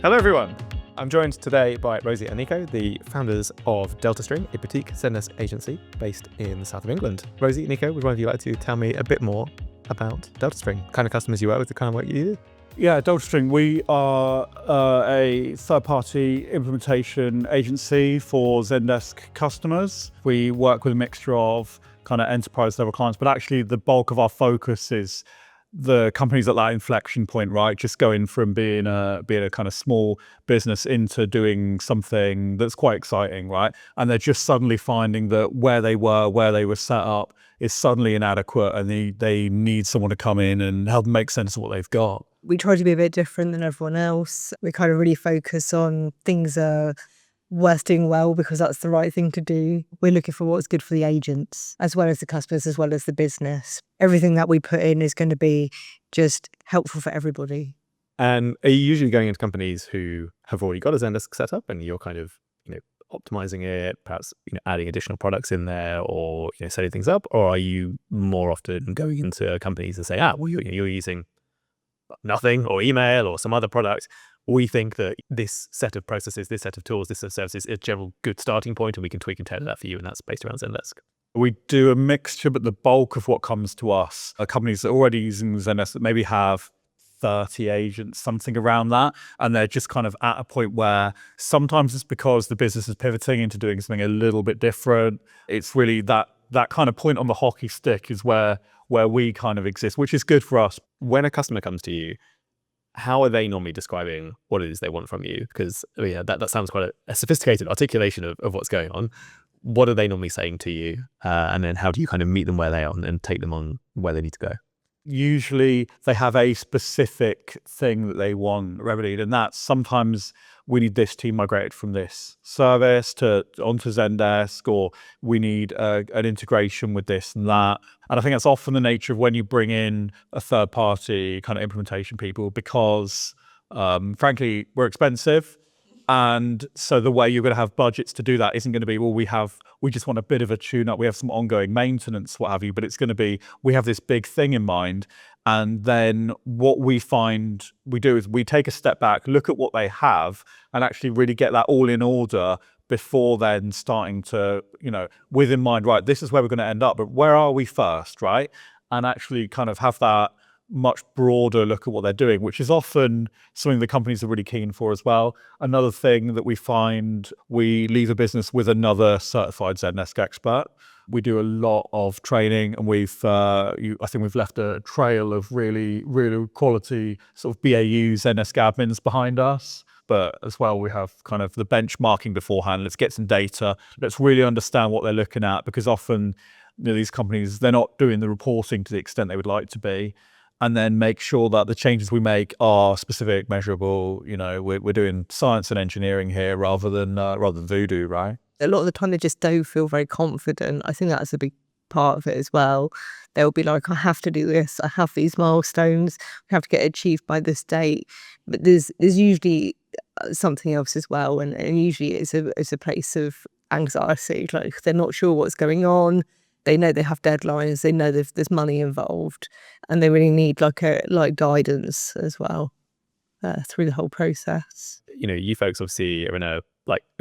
Hello everyone! I'm joined today by Rosie and Nico, the founders of Deltastring, a boutique Zendesk agency based in the south of England. Rosie, Nico, would one of you like to tell me a bit more about Deltastring? What kind of customers you work with, the kind of work you do? Yeah, Deltastring, we are a third-party implementation agency for Zendesk customers. We work with a mixture of kind of enterprise-level clients, but actually the bulk of our focus is the companies at that inflection point, right? Just going from being a kind of small business into doing something that's quite exciting, right? And they're just suddenly finding that where they were set up is suddenly inadequate, and they need someone to come in and help them make sense of what they've got. We try to be a bit different than everyone else. We kind of really focus on things are worth doing well because that's the right thing to do. We're looking for what's good for the agents, as well as the customers, as well as the business. Everything that we put in is going to be just helpful for everybody. And are you usually going into companies who have already got a Zendesk set up and you're kind of, optimizing it, perhaps, adding additional products in there or, setting things up? Or are you more often going into companies and say, well, you're using nothing or email or some other product? We think that this set of processes, this set of tools, this set of services is a general good starting point, and we can tweak and tailor that for you, and that's based around Zendesk. We do a mixture, but the bulk of what comes to us are companies that are already using Zendesk that maybe have 30 agents, something around that, and they're just kind of at a point where sometimes it's because the business is pivoting into doing something a little bit different. It's really that kind of point on the hockey stick is where we kind of exist, which is good for us. When a customer comes to you, how are they normally describing what it is they want from you? Because that sounds quite a sophisticated articulation of what's going on. What are they normally saying to you? And then how do you kind of meet them where they are and take them on where they need to go? Usually they have a specific thing that they want remedied, and that's sometimes we need this team migrated from this service onto Zendesk, or we need an integration with this and that. And I think that's often the nature of when you bring in a third party kind of implementation people, because frankly, we're expensive. And so the way you're going to have budgets to do that isn't going to be, well, we just want a bit of a tune up. We have some ongoing maintenance, what have you, but it's going to be, we have this big thing in mind. And then what we find we do is we take a step back, look at what they have, and actually really get that all in order before then starting to, with in mind, right, this is where we're going to end up, but where are we first, right? And actually kind of have that much broader look at what they're doing, which is often something the companies are really keen for as well. Another thing that we find, we leave a business with another certified Zendesk expert. We do a lot of training, and I think we've left a trail of really, really quality sort of BAU Zendesk admins behind us. But as well, we have kind of the benchmarking beforehand. Let's get some data. Let's really understand what they're looking at, because often these companies, they're not doing the reporting to the extent they would like to be. And then make sure that the changes we make are specific, measurable. We're doing science and engineering here rather than voodoo, right? A lot of the time they just don't feel very confident. I think that's a big part of it as well. They'll be like, I have to do this. I have these milestones. We have to get achieved by this date. But there's usually something else as well. And usually it's a place of anxiety. Like they're not sure what's going on. They know they have deadlines. They know there's money involved, and they really need like guidance as well through the whole process. You folks obviously are in a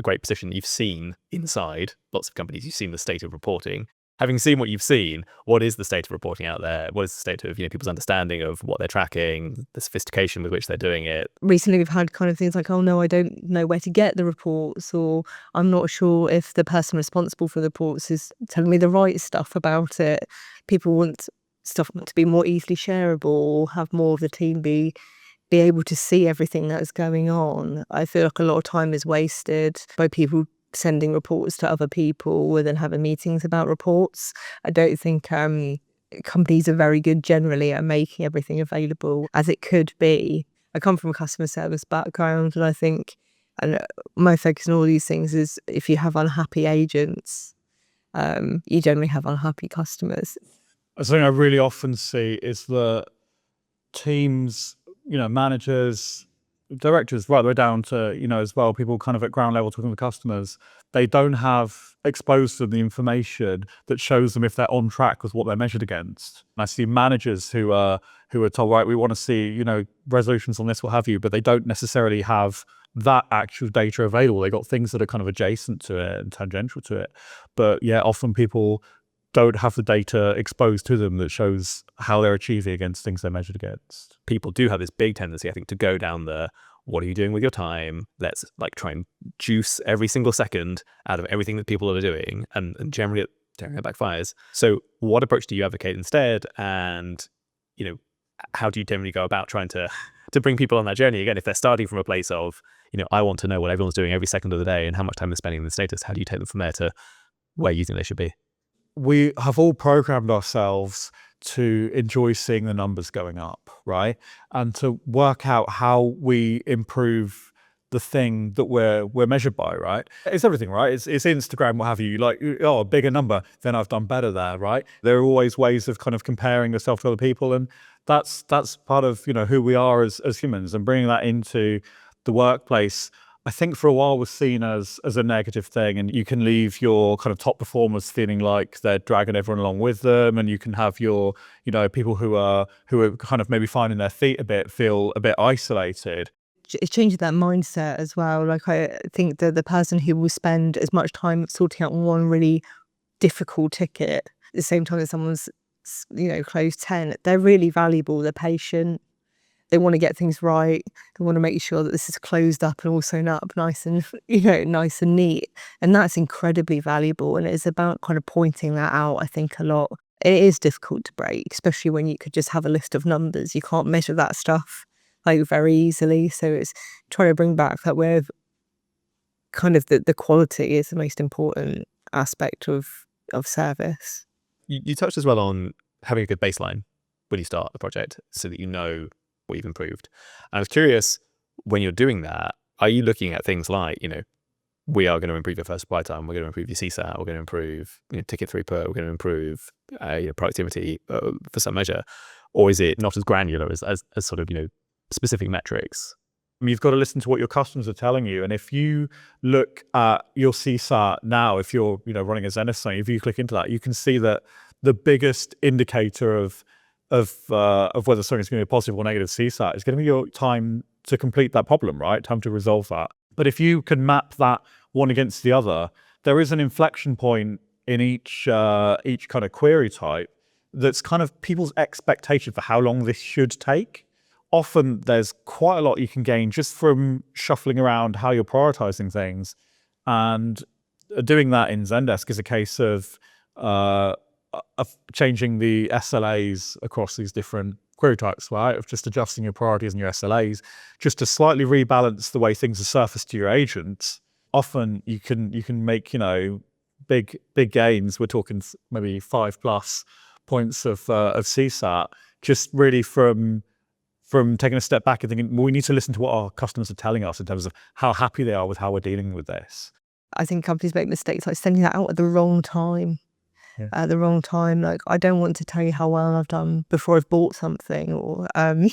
great position. You've seen inside lots of companies. You've seen the state of reporting. Having seen what you've seen, what is the state of reporting out there? What is the state of people's understanding of what they're tracking, the sophistication with which they're doing it? Recently, we've had kind of things like, oh no, I don't know where to get the reports, or I'm not sure if the person responsible for the reports is telling me the right stuff about it. People want stuff to be more easily shareable, or have more of the team be able to see everything that's going on. I feel like a lot of time is wasted by people sending reports to other people and then having meetings about reports. I don't think companies are very good generally at making everything available as it could be. I come from a customer service background, and I think my focus on all these things is if you have unhappy agents, you generally have unhappy customers. Something I really often see is that teams, managers, directors right the way down to, as well, people kind of at ground level talking to customers, they don't have exposed to them the information that shows them if they're on track with what they're measured against. And I see managers who are told, right, we want to see, resolutions on this, what have you, but they don't necessarily have that actual data available. They got things that are kind of adjacent to it and tangential to it. But yeah, often people don't have the data exposed to them that shows how they're achieving against things they're measured against. People do have this big tendency, I think, to go down the, what are you doing with your time? Let's try and juice every single second out of everything that people are doing, and generally it backfires. So what approach do you advocate instead? And, how do you generally go about trying to bring people on that journey? Again, if they're starting from a place of, I want to know what everyone's doing every second of the day and how much time they're spending in the status, how do you take them from there to where you think they should be? We have all programmed ourselves to enjoy seeing the numbers going up, right? And to work out how we improve the thing that we're measured by, right? It's everything, right? It's Instagram, what have you. Like, a bigger number, then I've done better there, right? There are always ways of kind of comparing yourself to other people, and that's part of who we are as humans, and bringing that into the workplace, I think for a while was seen as a negative thing, and you can leave your kind of top performers feeling like they're dragging everyone along with them, and you can have your, people who are kind of maybe finding their feet a bit, feel a bit isolated. It's changing that mindset as well. Like, I think that the person who will spend as much time sorting out one really difficult ticket at the same time as someone's, closed 10, they're really valuable. They're patient. They want to get things right. They want to make sure that this is closed up and all sewn up nice and, nice and neat. And that's incredibly valuable. And it's about kind of pointing that out, I think, a lot. It is difficult to break, especially when you could just have a list of numbers. You can't measure that stuff very easily. So it's trying to bring back that way of kind of the quality is the most important aspect of service. You touched as well on having a good baseline when you start a project so that you know what you've improved. And I was curious, when you're doing that, are you looking at things like, we are going to improve your first supply time, we're going to improve your CSAT, we're going to improve ticket throughput, we're going to improve your productivity for some measure? Or is it not as granular as sort of, specific metrics? You've got to listen to what your customers are telling you. And if you look at your CSAT now, if you're running a Zendesk, if you click into that, you can see that the biggest indicator of whether something's going to be a positive or negative CSAT is going to be your time to complete that problem, right? Time to resolve that. But if you can map that one against the other, there is an inflection point in each kind of query type that's kind of people's expectation for how long this should take. Often there's quite a lot you can gain just from shuffling around how you're prioritizing things. And doing that in Zendesk is a case of changing the SLAs across these different query types, right? Of just adjusting your priorities and your SLAs, just to slightly rebalance the way things are surfaced to your agents. Often you can make, big gains. We're talking maybe 5+ points of CSAT, just really from taking a step back and thinking, well, we need to listen to what our customers are telling us in terms of how happy they are with how we're dealing with this. I think companies make mistakes like sending that out at the wrong time. Yeah. At the wrong time. Like, I don't want to tell you how well I've done before I've bought something, or I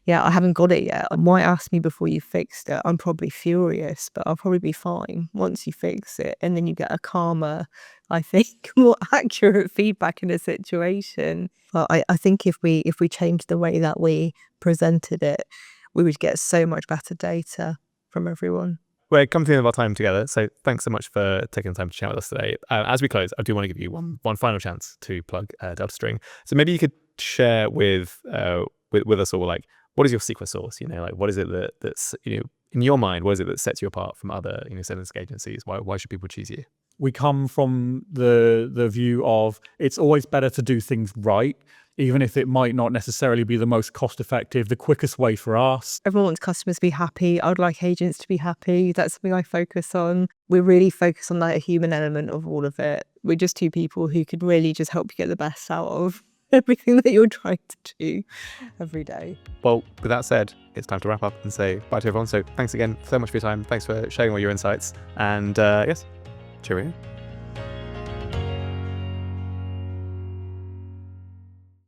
haven't got it yet. Why ask me before you fixed it? I'm probably furious, but I'll probably be fine once you fix it. And then you get a calmer, I think, more accurate feedback in a situation. But I think if we changed the way that we presented it, we would get so much better data from everyone. We're coming to the end of our time together, so thanks so much for taking the time to chat with us today. As we close, I do want to give you one final chance to plug Deltastring. So maybe you could share with us all, like, what is your secret sauce? What is it that's in your mind? What is it that sets you apart from other Zendesk agencies? Why should people choose you? We come from the view of it's always better to do things right, even if it might not necessarily be the most cost effective, the quickest way for us. Everyone wants customers to be happy. I would like agents to be happy. That's something I focus on. We really focus on that human element of all of it. We're just two people who could really just help you get the best out of everything that you're trying to do every day. Well, with that said, it's time to wrap up and say bye to everyone. So thanks again so much for your time. Thanks for sharing all your insights. And yes, cheerio.